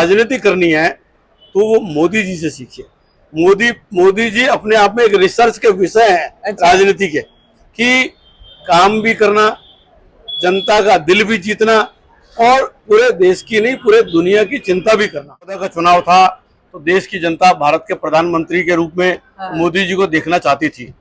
राजनीति करनी है तो वो मोदी जी से सीखिए। मोदी जी अपने आप में एक रिसर्च के विषय है। अच्छा। राजनीति के कि काम भी करना, जनता का दिल भी जीतना और पूरे देश की नहीं पूरे दुनिया की चिंता भी करना। 14 का चुनाव था तो देश की जनता भारत के प्रधानमंत्री के रूप में मोदी जी को देखना चाहती थी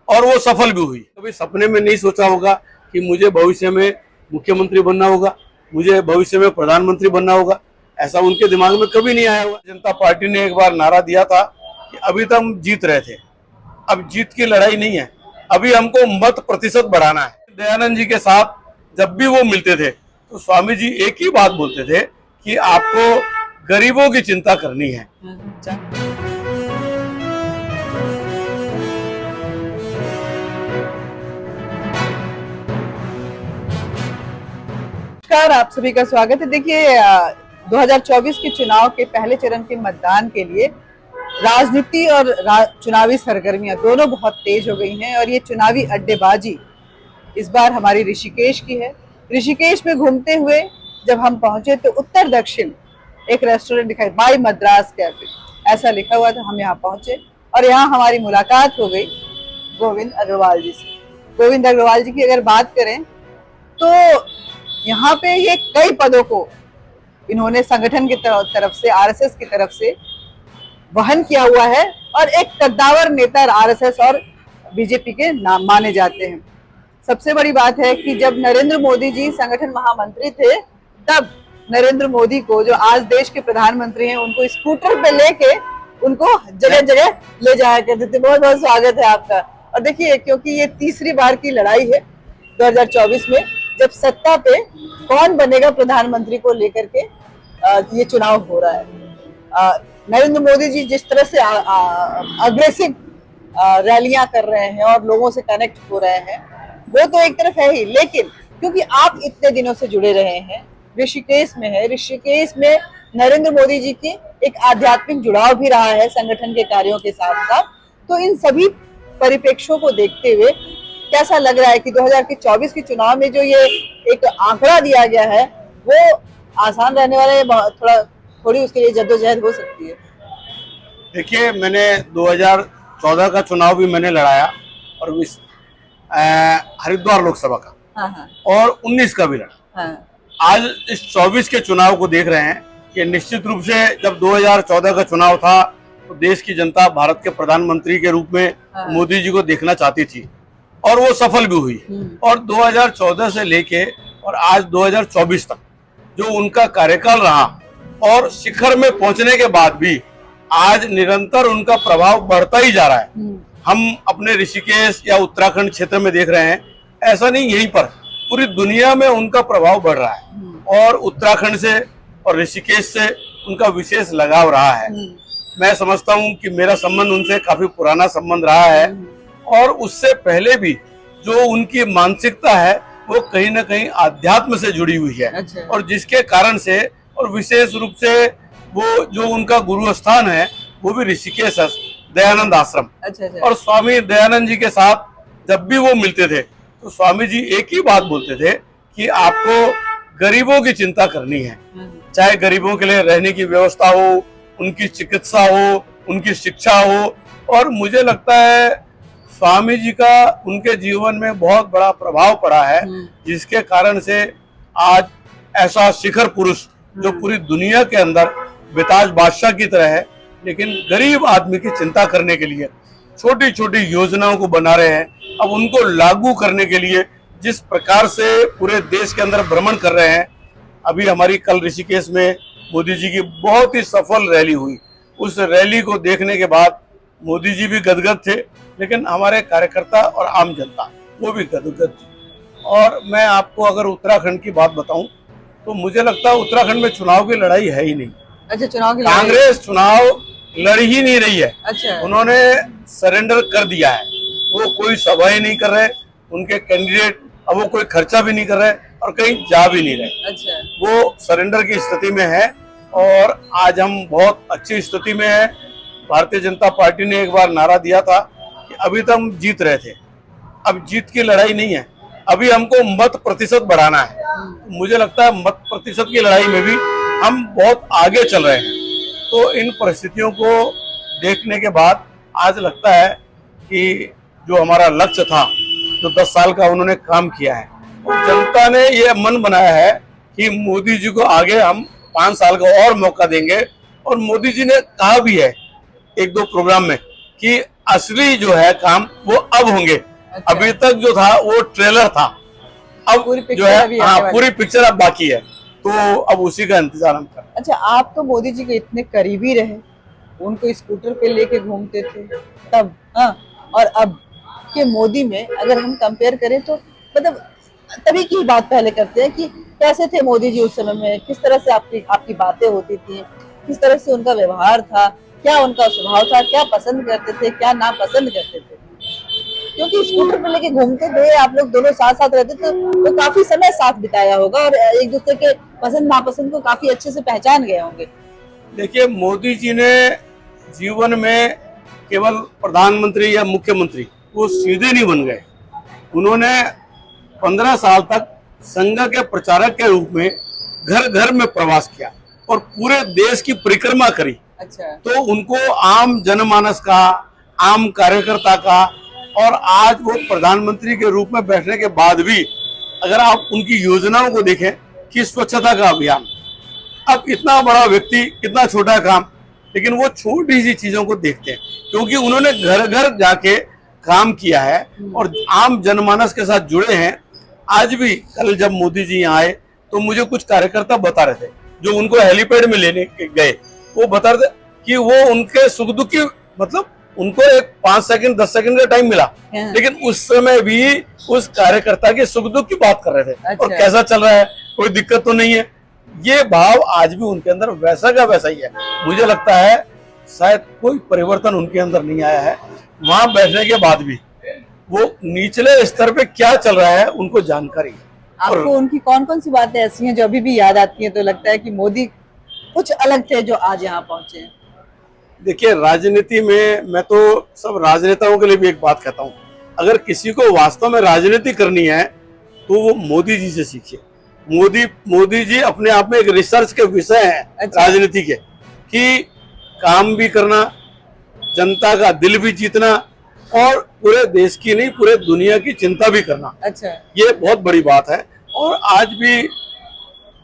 और वो सफल भी हुई। कभी सपने में नहीं सोचा होगा कि मुझे भविष्य में मुख्यमंत्री बनना होगा, मुझे भविष्य में प्रधानमंत्री बनना होगा, ऐसा उनके दिमाग में कभी नहीं आया होगा। जनता पार्टी ने एक बार नारा दिया था कि अभी तो हम जीत रहे थे, अब जीत की लड़ाई नहीं है, अभी हमको मत प्रतिशत बढ़ाना है। दयानंद जी के साथ जब भी वो मिलते थे तो स्वामी जी एक ही बात बोलते थे कि आपको गरीबों की चिंता करनी है। नमस्कार, आप सभी का स्वागत है। देखिए 2024 के चुनाव के पहले चरण के मतदान के लिए राजनीति और चुनावी सरगर्मियां दोनों बहुत तेज हो गई हैं और ये चुनावी अड्डेबाजी इस बार हमारी ऋषिकेश की है। ऋषिकेश में घूमते हुए जब हम पहुंचे तो उत्तर दक्षिण एक रेस्टोरेंट दिखाई, बाई मद्रास कैफे ऐसा लिखा हुआ था। हम यहाँ पहुंचे और यहाँ हमारी मुलाकात हो गई गोविंद अग्रवाल जी से। गोविंद अग्रवाल जी की अगर बात करें तो यहाँ पे ये कई पदों को इन्होंने संगठन की तरफ से, आरएसएस की तरफ से वहन किया हुआ है और एक कद्दावर नेता आरएसएस और बीजेपी के नाम माने जाते हैं। सबसे बड़ी बात है कि जब नरेंद्र मोदी जी संगठन महामंत्री थे तब नरेंद्र मोदी को, जो आज देश के प्रधानमंत्री हैं, उनको स्कूटर पे लेके उनको जगह जगह ले जाया करते थे। बहुत बहुत स्वागत है आपका। और देखिए, क्योंकि ये तीसरी बार की लड़ाई है 2024 में, जब सत्ता पे कौन बनेगा प्रधानमंत्री को लेकर के ये चुनाव हो रहा है। नरेंद्र मोदी जी जिस तरह से अग्रेसिव रैलियां कर रहे हैं और लोगों से कनेक्ट हो रहे हैं, वो तो एक तरफ है ही, लेकिन क्योंकि आप इतने दिनों से जुड़े रहे हैं, ऋषिकेश में है, ऋषिकेश में नरेंद्र मोदी जी की एक आध्यात्मिक जुड़ाव भी रहा है संगठन के कार्यों के साथ साथ। तो इन सभी परिप्रेक्ष्यों को देखते हुए कैसा लग रहा है कि 2024 के चुनाव में जो ये एक आंकड़ा दिया गया है वो आसान रहने वाला है, थोड़ी उसके लिए जद्दोजहद हो सकती है? देखिए, मैंने 2014 का चुनाव भी मैंने लड़ाया और हरिद्वार लोकसभा का। हाँ। और 19 का भी लड़ा। हाँ। आज इस 24 के चुनाव को देख रहे हैं कि निश्चित रूप से जब 2014 का चुनाव था तो देश की जनता भारत के प्रधानमंत्री के रूप में मोदी जी को देखना चाहती थी और वो सफल भी हुई। और 2014 से लेके और आज 2024 तक जो उनका कार्यकाल रहा और शिखर में पहुंचने के बाद भी आज निरंतर उनका प्रभाव बढ़ता ही जा रहा है। हम अपने ऋषिकेश या उत्तराखंड क्षेत्र में देख रहे हैं, ऐसा नहीं, यहीं पर पूरी दुनिया में उनका प्रभाव बढ़ रहा है और उत्तराखंड से और ऋषिकेश से उनका विशेष लगाव रहा है। मैं समझता हूं कि मेरा संबंध उनसे काफी पुराना संबंध रहा है और उससे पहले भी जो उनकी मानसिकता है वो कहीं ना कहीं आध्यात्म से जुड़ी हुई है। अच्छा। और जिसके कारण से और विशेष रूप से वो जो उनका गुरु स्थान है वो भी ऋषिकेश दयानंद आश्रम। अच्छा। और स्वामी दयानंद जी के साथ जब भी वो मिलते थे तो स्वामी जी एक ही बात बोलते थे कि आपको गरीबों की चिंता करनी है, चाहे गरीबों के लिए रहने की व्यवस्था हो, उनकी चिकित्सा हो, उनकी शिक्षा हो। और मुझे लगता है स्वामी जी का उनके जीवन में बहुत बड़ा प्रभाव पड़ा है, जिसके कारण से आज ऐसा शिखर पुरुष जो पूरी दुनिया के अंदर बेताज बादशाह की तरह है, लेकिन गरीब आदमी की चिंता करने के लिए छोटी छोटी योजनाओं को बना रहे हैं। अब उनको लागू करने के लिए जिस प्रकार से पूरे देश के अंदर भ्रमण कर रहे हैं, अभी हमारी कल ऋषिकेश में मोदी जी की बहुत ही सफल रैली हुई। उस रैली को देखने के बाद मोदी जी भी गदगद थे, लेकिन हमारे कार्यकर्ता और आम जनता वो भी गदगद थी। और मैं आपको अगर उत्तराखंड की बात बताऊं तो मुझे लगता है उत्तराखंड में चुनाव की लड़ाई है ही नहीं। अच्छा, चुनाव की कांग्रेस चुनाव लड़ ही नहीं रही है। अच्छा। उन्होंने सरेंडर कर दिया है, वो कोई सभा ही नहीं कर रहे, उनके कैंडिडेट अब वो कोई खर्चा भी नहीं कर रहे और कहीं जा भी नहीं रहे। अच्छा। वो सरेंडर की स्थिति में है और आज हम बहुत अच्छी स्थिति में है। भारतीय जनता पार्टी ने एक बार नारा दिया था कि अभी तो हम जीत रहे थे, अब जीत की लड़ाई नहीं है, अभी हमको मत प्रतिशत बढ़ाना है। मुझे लगता है मत प्रतिशत की लड़ाई में भी हम बहुत आगे चल रहे हैं। तो इन परिस्थितियों को देखने के बाद आज लगता है कि जो हमारा लक्ष्य था, जो 10 साल का उन्होंने काम किया है, और जनता ने ये मन बनाया है कि मोदी जी को आगे हम 5 साल का और मौका देंगे। और मोदी जी ने कहा भी है एक दो प्रोग्राम में कि असली जो है काम वो अब होंगे। अच्छा। अभी तक जो था वो ट्रेलर था, अब पूरी जो पिक्चर है अभी आने वाली पूरी पिक्चर अब बाकी है। तो अब उसी का इंतजार हम कर रहे हैं। अच्छा, आप तो मोदी जी के इतने करीबी रहे, उनको स्कूटर पे लेके घूमते थे तब, हाँ, और अब के मोदी में अगर हम कंपेयर करें तो मतलब तभी की बात पहले करते हैं कि कैसे थे मोदी जी उस समय में, किस तरह से आपकी बातें होती थी, किस तरह से उनका व्यवहार था, क्या उनका स्वभाव था, क्या पसंद करते थे, क्या नापसंद करते थे। क्योंकि स्कूटर पे लेके घूमते थे, आप लोग दोनों साथ साथ रहते थे, तो काफी समय साथ बिताया होगा और एक दूसरे के पसंद नापसंद को काफी अच्छे से पहचान गए होंगे। देखिए, मोदी जी ने जीवन में केवल प्रधानमंत्री या मुख्यमंत्री वो सीधे नहीं बन गए। उन्होंने 15 साल तक संघ के प्रचारक के रूप में घर घर में प्रवास किया और पूरे देश की परिक्रमा करी। अच्छा। तो उनको आम जनमानस का, आम कार्यकर्ता का, और आज वो प्रधानमंत्री के रूप में बैठने के बाद भी अगर आप उनकी योजनाओं को देखें कि स्वच्छता का अभियान, अब इतना बड़ा व्यक्ति, इतना छोटा काम, लेकिन वो छोटी सी चीजों को देखते हैं क्योंकि उन्होंने घर घर जाके काम किया है और आम जनमानस के साथ जुड़े हैं। आज भी कल जब मोदी जी यहाँ आए तो मुझे कुछ कार्यकर्ता बता रहे थे जो उनको हेलीपैड में लेने गए, वो बता रहे थे कि वो उनके सुख दुख की, मतलब उनको एक 5 सेकंड 10 सेकंड का टाइम मिला, लेकिन उस समय भी उस कार्यकर्ता के सुख दुख की बात कर रहे थे। अच्छा। और कैसा चल रहा है, कोई दिक्कत तो नहीं है। ये भाव आज भी उनके अंदर वैसा का वैसा ही है। मुझे लगता है शायद कोई परिवर्तन उनके अंदर नहीं आया है। वहां बैठने के बाद भी वो निचले स्तर पे क्या चल रहा है उनको जानकारी है। आपको उनकी कौन कौन सी बातें ऐसी हैं जो अभी भी याद आती हैं तो लगता है कि मोदी कुछ अलग थे जो आज यहाँ पहुंचे हैं? देखिए, राजनीति में मैं तो सब राजनेताओं के लिए भी एक बात कहता हूँ, अगर किसी को वास्तव में राजनीति करनी है तो वो मोदी जी से सीखिए। मोदी जी अपने आप में एक रिसर्च के विषय हैं। अच्छा। राजनीति के कि काम भी करना, जनता का दिल भी जीतना और पूरे देश की नहीं पूरे दुनिया की चिंता भी करना। अच्छा। ये बहुत बड़ी बात है। और आज भी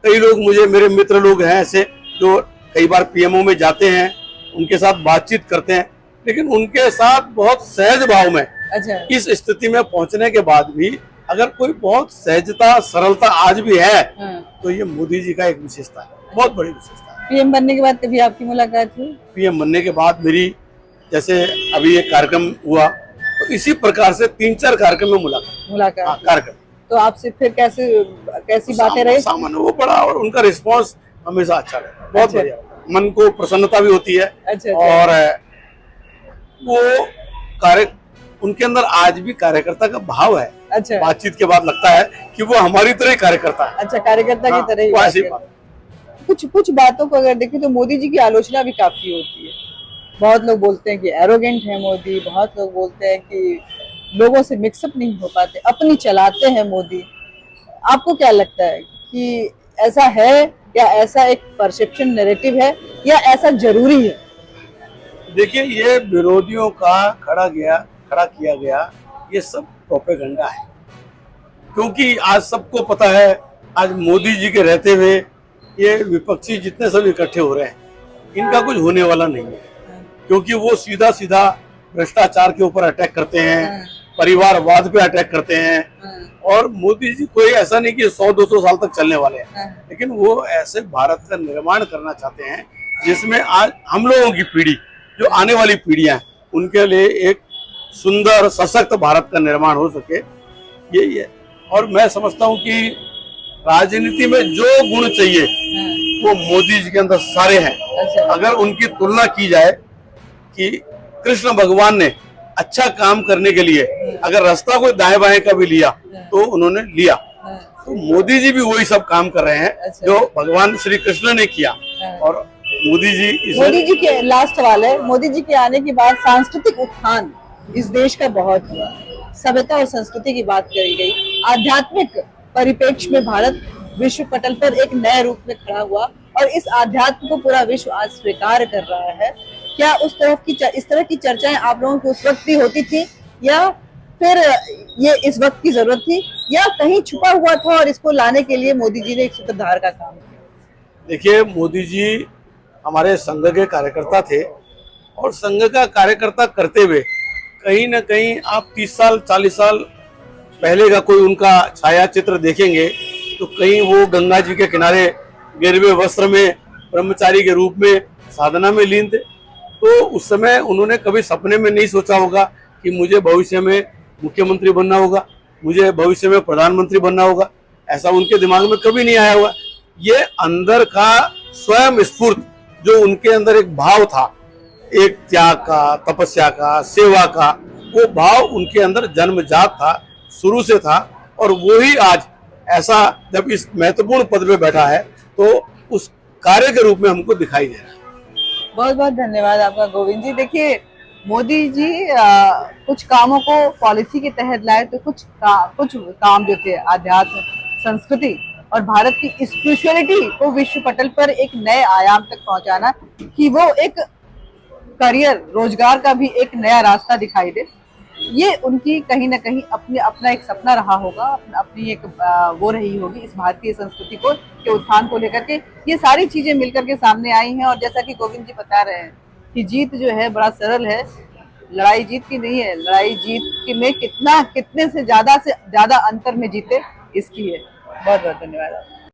कई लोग, मुझे मेरे मित्र लोग हैं ऐसे जो कई बार पीएमओ में जाते हैं, उनके साथ बातचीत करते हैं, लेकिन उनके साथ बहुत सहज भाव में, अच्छा, इस स्थिति में पहुंचने के बाद भी अगर कोई बहुत सहजता सरलता आज भी है, हाँ। तो ये मोदी जी का एक विशेषता है, बहुत बड़ी विशेषता है। पीएम बनने के बाद कभी आपकी मुलाकात हुई? पीएम बनने के बाद मेरी, जैसे अभी एक कार्यक्रम हुआ, तो इसी प्रकार से 3-4 कार्यक्रम में मुलाकात। हाँ, कार्यक्रम। तो आपसे फिर कैसी बातें रही? सामान्य वो बड़ा, और उनका रिस्पांस हमेशा अच्छा रहता है, बहुत अच्छा। बढ़िया, मन को प्रसन्नता भी होती है। अच्छा। और वो उनके अंदर आज भी कार्यकर्ता का भाव है। अच्छा। बातचीत के बाद लगता है कि वो हमारी तरह ही कार्यकर्ता है। अच्छा, कार्यकर्ता की तरह ही वो बात ऐसी है। बात। कुछ बातों को अगर देखें तो मोदी जी की आलोचना भी काफी होती है। बहुत लोग बोलते हैं कि एरोगेंट है मोदी, बहुत लोग बोलते हैं कि लोगों से मिक्सअप नहीं हो पाते, अपनी चलाते हैं मोदी। आपको क्या लगता है कि ऐसा है या ऐसा एक परसेप्शन नैरेटिव है या ऐसा जरूरी है? देखिए, ये विरोधियों का खड़ा किया गया ये सब प्रोपेगेंडा है, क्योंकि आज सबको पता है आज मोदी जी के रहते हुए ये विपक्षी जितने सब इकट्ठे हो रहे हैं, इनका कुछ होने वाला नहीं है, क्योंकि वो सीधा सीधा भ्रष्टाचार के ऊपर अटैक करते हैं, परिवारवाद पे अटैक करते हैं। और मोदी जी कोई ऐसा नहीं कि 100-200 साल तक चलने वाले हैं, लेकिन वो ऐसे भारत का निर्माण करना चाहते हैं जिसमें आज हम लोगों की पीढ़ी, जो आने वाली पीढ़ियां हैं, उनके लिए एक सुंदर सशक्त भारत का निर्माण हो सके, यही है। और मैं समझता हूँ कि राजनीति में जो गुण चाहिए वो मोदी जी के अंदर सारे हैं। अच्छा। अगर उनकी तुलना की जाए कि कृष्ण भगवान ने अच्छा काम करने के लिए अगर रास्ता कोई दाएं बाएं का भी लिया तो उन्होंने लिया, तो मोदी जी भी वही सब काम कर रहे हैं। अच्छा। जो भगवान श्री कृष्ण ने किया। और मोदी जी के लास्ट सवाल है, मोदी जी के आने के बाद सांस्कृतिक उत्थान इस देश का बहुत हुआ, सभ्यता और संस्कृति की बात करी गई, आध्यात्मिक परिप्रेक्ष्य में भारत विश्व पटल पर एक नए रूप में खड़ा हुआ और इस आध्यात्म को पूरा विश्व आज स्वीकार कर रहा है। क्या इस तरह की चर्चाएं आप लोगों को उस वक्त भी होती थी, या फिर ये इस वक्त की जरूरत थी, या कहीं छुपा हुआ था और इसको लाने के लिए मोदी जी ने एक सूत्रधार का काम किया? देखिए, मोदी जी हमारे संघ के कार्यकर्ता थे और संघ का कार्यकर्ता करते हुए कहीं ना कहीं आप 30 साल 40 साल पहले का कोई उनका छाया चित्र देखेंगे तो कहीं वो गंगा जी के किनारे गिरवे वस्त्र में ब्रह्मचारी के रूप में साधना में लीन थे। तो उस समय उन्होंने कभी सपने में नहीं सोचा होगा कि मुझे भविष्य में मुख्यमंत्री बनना होगा, मुझे भविष्य में प्रधानमंत्री बनना होगा। ऐसा उनके दिमाग में कभी नहीं आया होगा। ये अंदर का स्वयं स्फूर्त जो उनके अंदर एक भाव था, एक त्याग का, तपस्या का, सेवा का, वो भाव उनके अंदर जन्मजात था, शुरू से था। और वो ही आज ऐसा जब इस महत्वपूर्ण पद पे बैठा है तो उस कार्य के रूप में हमको दिखाई दे रहा है। बहुत बहुत धन्यवाद आपका गोविंद जी। देखिए, मोदी जी कुछ कामों को पॉलिसी के तहत लाए, तो कुछ काम जो थे आध्यात्म, संस्कृति और भारत की स्पिरिचुअलिटी को विश्व पटल पर एक नए आयाम तक पहुंचाना, कि वो एक करियर, रोजगार का भी एक नया रास्ता दिखाई दे, ये उनकी कहीं ना कहीं अपना एक सपना रहा होगा, अपनी एक वो रही होगी इस भारतीय संस्कृति को के उत्थान को लेकर के। ये सारी चीजें मिलकर के सामने आई हैं। और जैसा कि गोविंद जी बता रहे हैं कि जीत जो है बड़ा सरल है, लड़ाई जीत की नहीं है, लड़ाई जीत की में कितने से ज्यादा अंतर में जीते इसकी है। बहुत बहुत धन्यवाद।